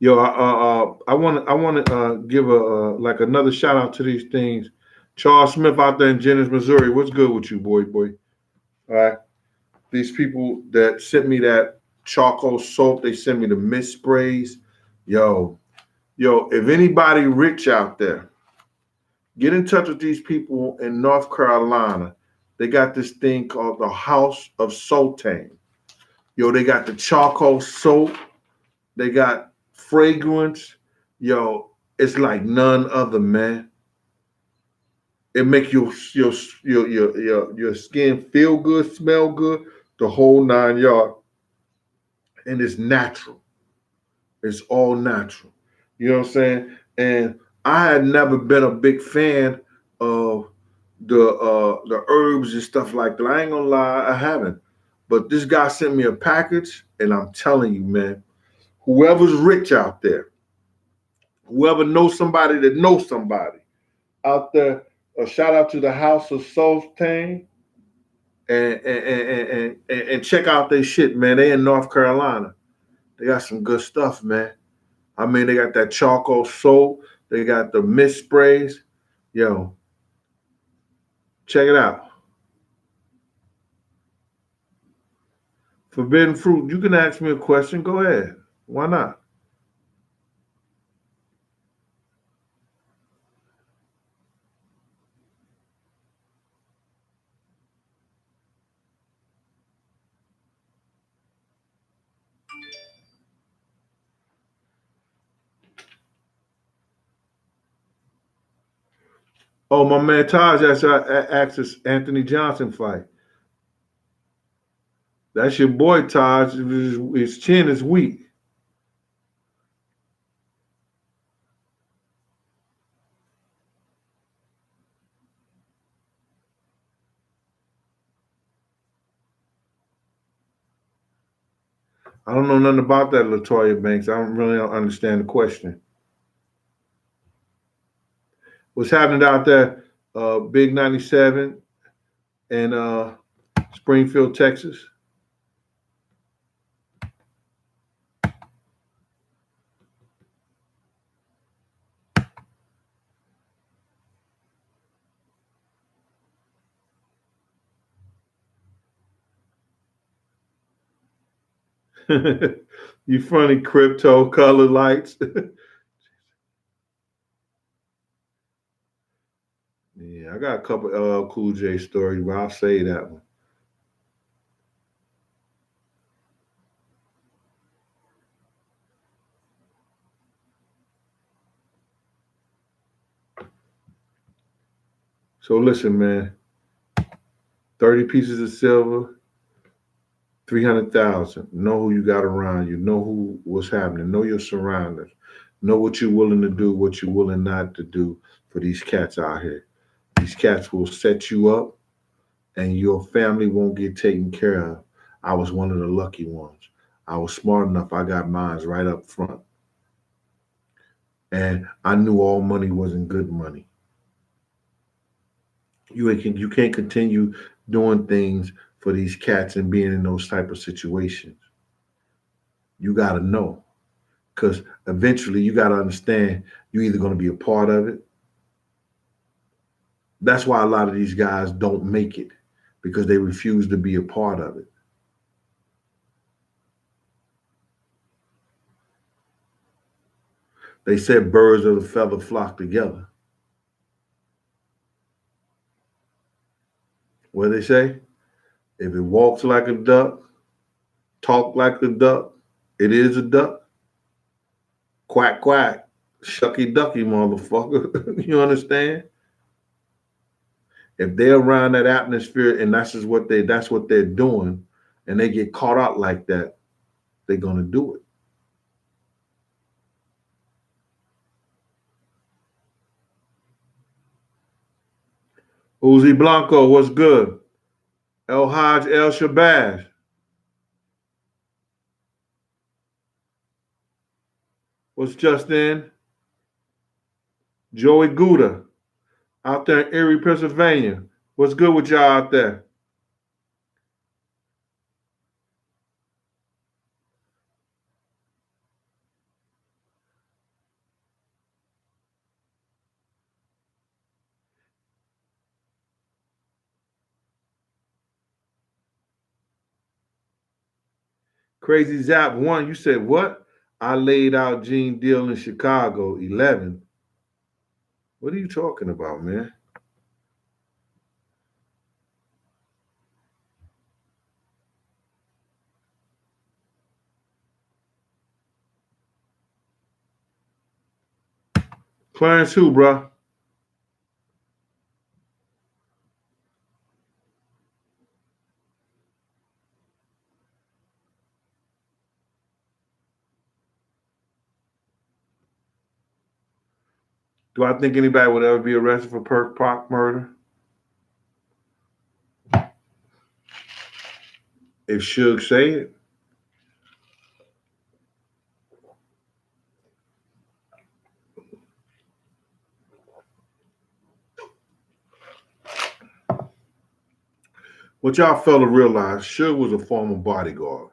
Yo, I want to give a like another shout out to these things. Charles Smith out there in Jennings, Missouri. What's good with you, boy? All right, these people that sent me that charcoal soap, they sent me the mist sprays. Yo, if anybody rich out there, get in touch with these people in North Carolina. They got this thing called the House of Sultan. Yo, they got the charcoal soap. They got fragrance. Yo, it's like none other, man. It make your skin feel good, smell good, the whole 9 yards, and it's natural. It's all natural. You know what I'm saying? And I had never been a big fan of the herbs and stuff like that. I ain't gonna lie, I haven't. But this guy sent me a package, and I'm telling you, man, whoever's rich out there, whoever knows somebody that knows somebody out there, a shout out to the House of Sultan and check out their shit, man. They in North Carolina. They got some good stuff, man. I mean, they got that charcoal soap. They got the mist sprays. Yo, check it out. Forbidden fruit. You can ask me a question. Go ahead. Why not? Oh, my man Taj asked this Anthony Johnson fight. That's your boy Taj. His chin is weak. I don't know nothing about that, Latoya Banks. I don't understand the question. What's happening out there? Big 97 in Springfield, Texas. You funny crypto color lights. Yeah, I got a couple Cool J stories, but I'll say that one. So listen, man. 30 pieces of silver, 300,000. Know who you got around you. Know what's happening. Know your surroundings. Know what you're willing to do, what you're willing not to do for these cats out here. These cats will set you up, and your family won't get taken care of. I was one of the lucky ones. I was smart enough. I got mines right up front, and I knew all money wasn't good money. You can't continue doing things for these cats and being in those type of situations. You got to know, because eventually you got to understand you're either going to be a part of it. That's why a lot of these guys don't make it, because they refuse to be a part of it. They said birds of a feather flock together. What do they say? If it walks like a duck, talk like a duck, it is a duck. Quack quack, shucky ducky, motherfucker. You understand? If they're around that atmosphere and that's what they're doing, and they get caught out like that, they're gonna do it. Uzi Blanco, what's good? El Haj El Shabazz, what's just in? Joey Gouda out there in Erie, Pennsylvania. What's good with y'all out there? Crazy Zap 1, you said what? I laid out Gene Deal in Chicago 11. What are you talking about, man? Clarence who, bro? Do I think anybody would ever be arrested for Perk Park murder? If Suge say it? What y'all fail to realize, Suge was a former bodyguard.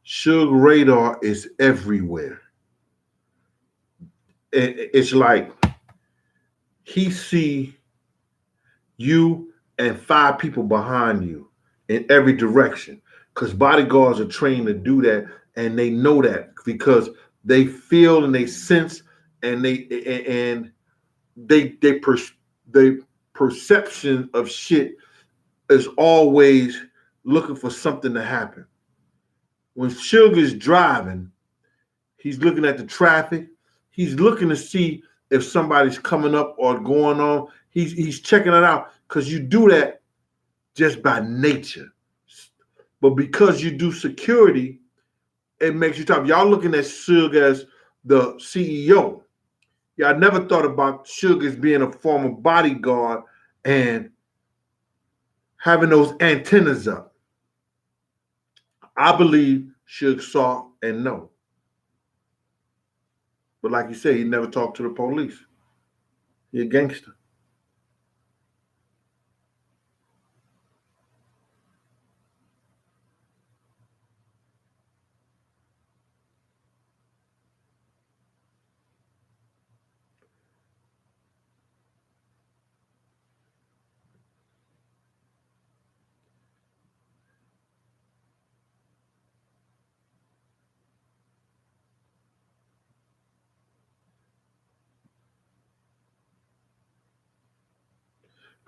Suge radar is everywhere. It's like he see you and 5 people behind you in every direction. Because bodyguards are trained to do that, and they know that because they feel and they sense and they perception of shit is always looking for something to happen. When Suge is driving, he's looking at the traffic. He's looking to see if somebody's coming up or going on. He's checking it out because you do that just by nature. But because you do security, it makes you tough. Y'all looking at Suge as the CEO. Y'all never thought about Suge as being a former bodyguard and having those antennas up. I believe Suge saw and know. But like you said, he never talked to the police. He a gangster.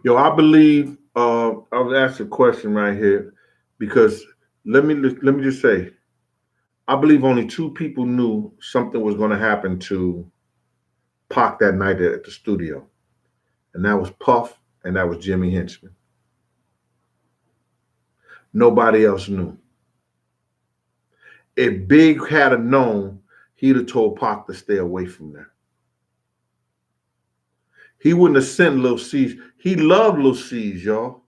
Yo, I believe I was asked a question right here because let me just say, I believe only 2 people knew something was going to happen to Pac that night at the studio, and that was Puff and that was Jimmy Henchman. Nobody else knew. If Big had a known, he'd have told Pac to stay away from there. He wouldn't have sent Lil C's. He loved Lil C's, y'all.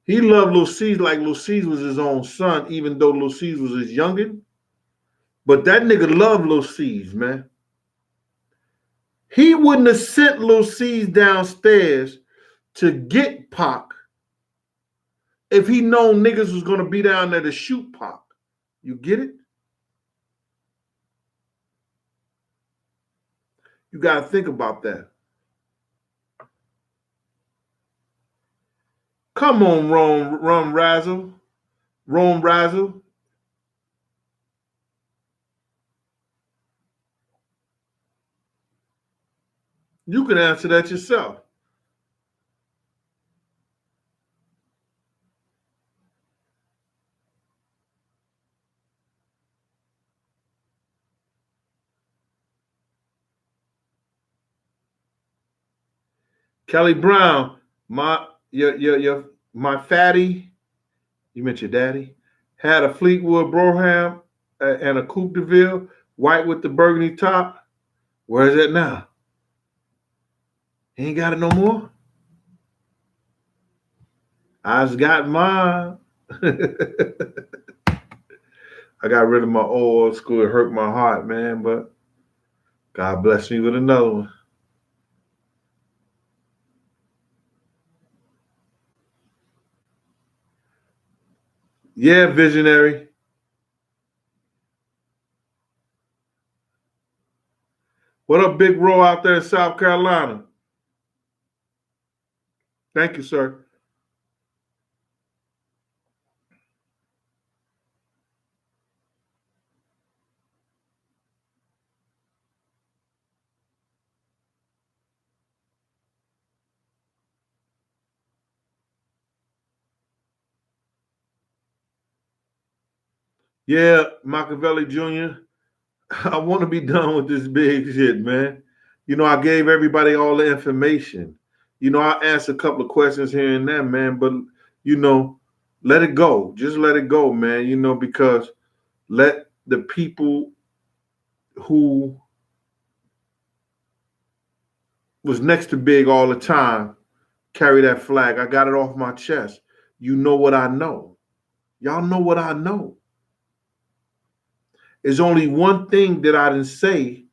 He loved Lil C's like Lil C's was his own son, even though Lil C's was his youngin'. But that nigga loved Lil C's, man. He wouldn't have sent Lil C's downstairs to get Pac if he known niggas was gonna be down there to shoot Pac. You get it? You gotta think about that. Come on, Rome Razzle. Rome Razzle. You can answer that yourself. Kelly Brown, my fatty, you meant your daddy, had a Fleetwood Broham and a Coupe de Ville, white with the burgundy top. Where is it now? He ain't got it no more. I just got mine. I got rid of my old school. It hurt my heart, man, but God bless me with another one. Yeah, visionary. What up, Big Row out there in South Carolina? Thank you, sir. Yeah, Machiavelli Jr., I want to be done with this big shit, man. I gave everybody all the information. I asked a couple of questions here and there, man, but you know, let it go. Just let it go, man. Because let the people who was next to Big all the time carry that flag. I got it off my chest. You know what I know. Y'all know what I know. There's only one thing that I didn't say,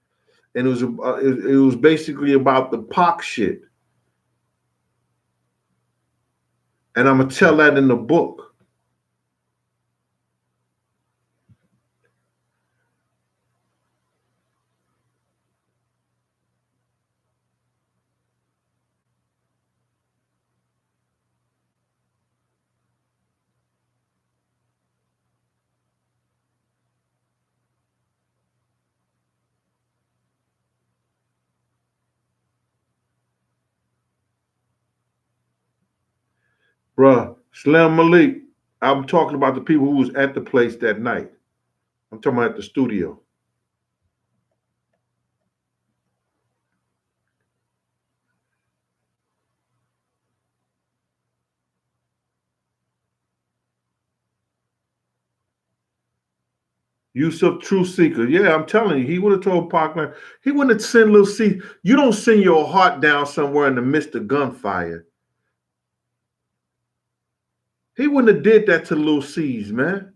and it was basically about the Pac shit. And I'm gonna tell that in the book. Bruh, Slim Malik, I'm talking about the people who was at the place that night. I'm talking about at the studio. Yusuf True Seeker. Yeah, I'm telling you, he would have told Parkland. He wouldn't have sent Lil C. You don't send your heart down somewhere in the midst of gunfire. He wouldn't have did that to Lil C's, man.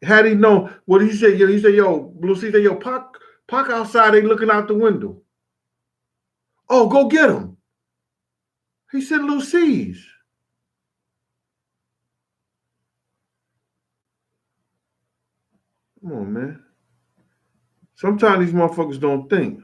Had he known what he said, yo, Lil C said, yo, Pac outside, they looking out the window. Oh, go get him. He said Lil C's. Come on, man. Sometimes these motherfuckers don't think.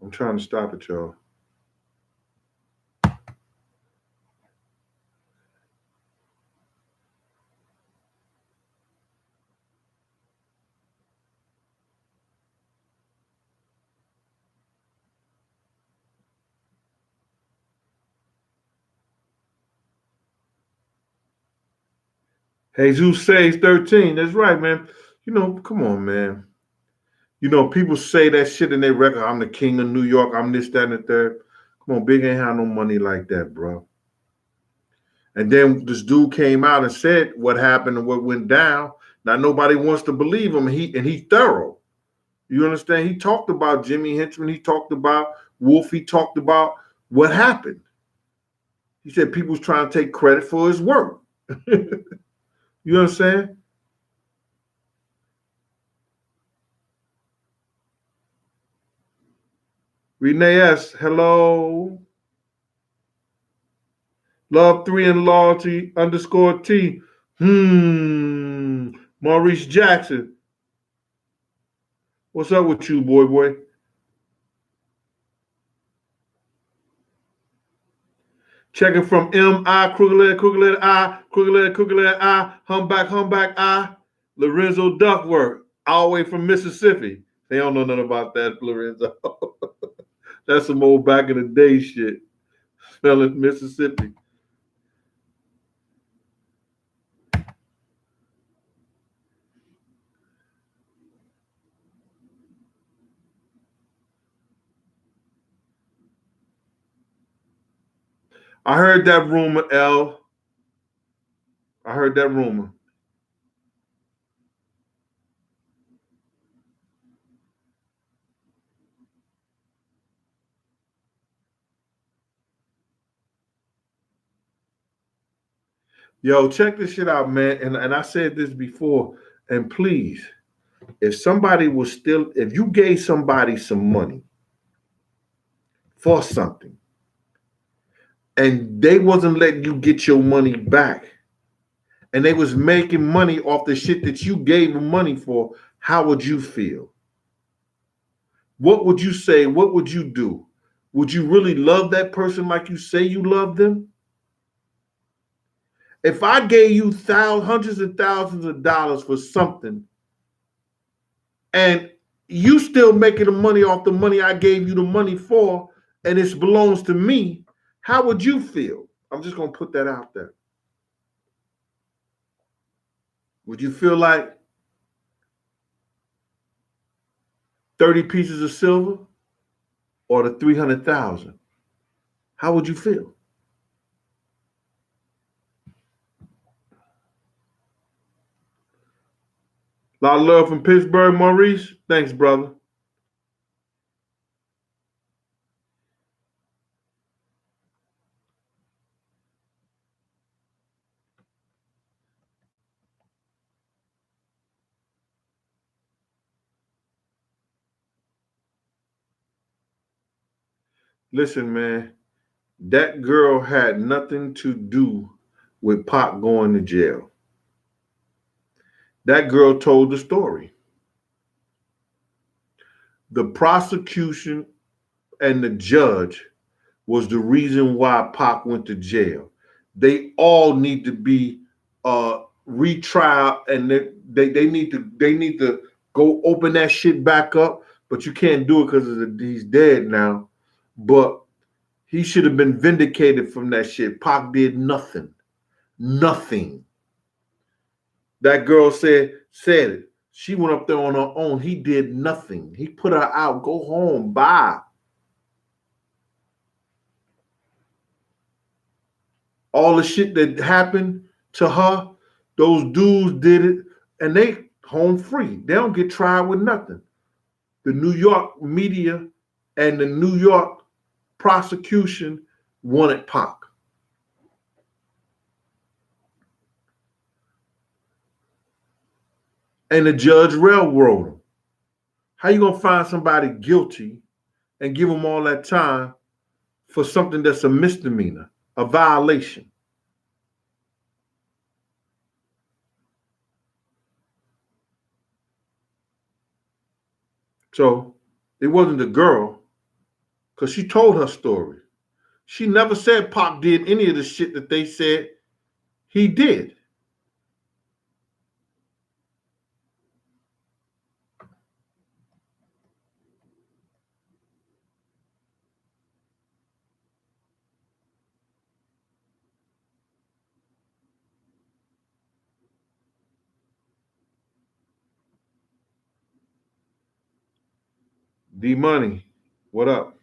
I'm trying to stop it, y'all. Jesus says 13. That's right, man. Come on, man. People say that shit in their record. I'm the king of New York. I'm this, that, and the third. Come on, Big ain't have no money like that, bro. And then this dude came out and said what happened and what went down. Now nobody wants to believe him. He's thorough. You understand? He talked about Jimmy Henchman. He talked about Wolf. He talked about what happened. He said people's trying to take credit for his work. You understand? Renee S. Hello. Love 3 and loyalty _T. Maurice Jackson. What's up with you, boy? Checking from M.I. Crooked I, Humpback I, Lorenzo Duckworth, all the way from Mississippi. They don't know nothing about that, Lorenzo. That's some old back in the day shit. Smelling Mississippi. I heard that rumor, L. I heard that rumor. Yo, check this shit out, man. And I said this before. And please, if you gave somebody some money for something, and they wasn't letting you get your money back, and they was making money off the shit that you gave them money for, how would you feel? What would you say? What would you do? Would you really love that person like you say you love them? If I gave you hundreds of thousands of dollars for something, and you still making the money off the money I gave you the money for, and it belongs to me, how would you feel? I'm just gonna put that out there. Would you feel like 30 pieces of silver or the 300,000? How would you feel? A lot of love from Pittsburgh, Maurice. Thanks, brother. Listen, man, that girl had nothing to do with Pac going to jail. That girl told the story. The prosecution and the judge was the reason why Pac went to jail. They all need to be retrial, and they need to go open that shit back up. But you can't do it because he's dead now. But he should have been vindicated from that shit. Pac did nothing. Nothing. That girl said it. She went up there on her own. He did nothing. He put her out. Go home. Bye. All the shit that happened to her, those dudes did it, and they home free. They don't get tried with nothing. The New York media and the New York prosecution wanted Pac. And the judge railroaded him. How you gonna find somebody guilty and give them all that time for something that's a misdemeanor, a violation? So it wasn't the girl, because she told her story. She never said Pac did any of the shit that they said he did. D Money, what up?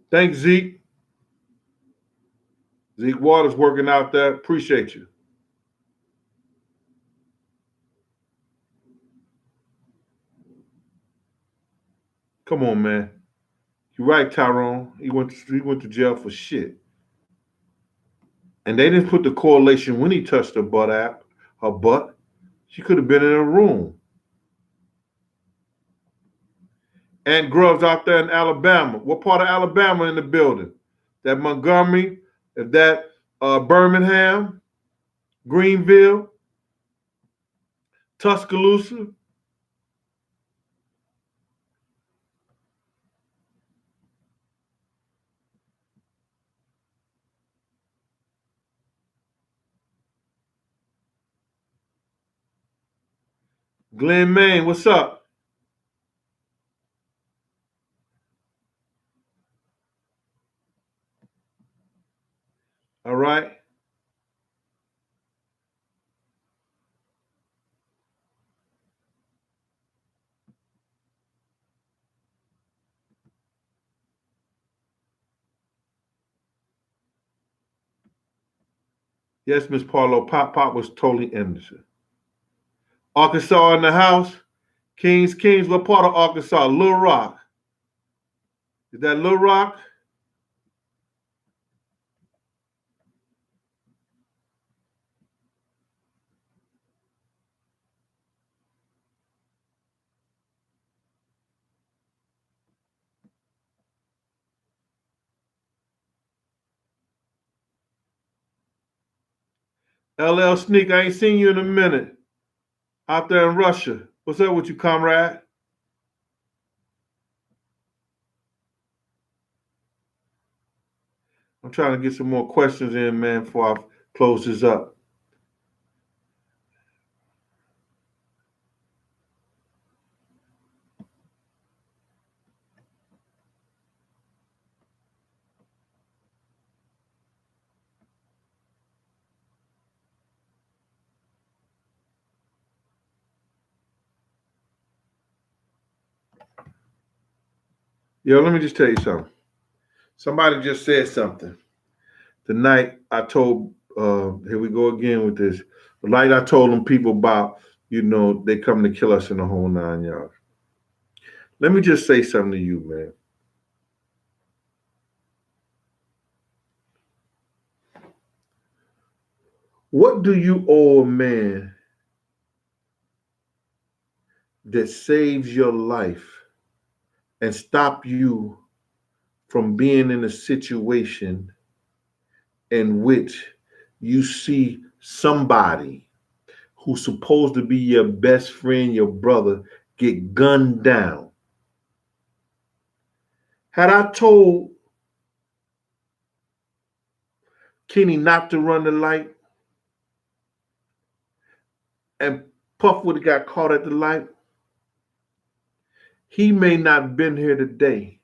Thanks, Zeke. Zeke Waters working out there. Appreciate you. Come on, man. You're right, Tyrone. He went to jail for shit. And they didn't put the correlation when he touched her butt. She could have been in a room. And Grubbs out there in Alabama. What part of Alabama in the building? That Montgomery? Is that Birmingham? Greenville? Tuscaloosa? Glen Maine, what's up? All right. Yes, Miss Parlow. Pop was totally innocent. Arkansas in the house. Kings. What part of Arkansas? Little Rock. Is that Little Rock? LL Sneak, I ain't seen you in a minute. Out there in Russia. What's up with you, comrade? trying to get some more questions in, man, before I close this up. Yo, let me just tell you something. Somebody just said something. Tonight, I told, here we go again with this. The night I told them people about, they come to kill us in the whole 9 yards. Let me just say something to you, man. What do you owe a man that saves your life and stop you from being in a situation in which you see somebody who's supposed to be your best friend, your brother, get gunned down? Had I told Kenny not to run the light and Puff would have got caught at the light, he may not have been here today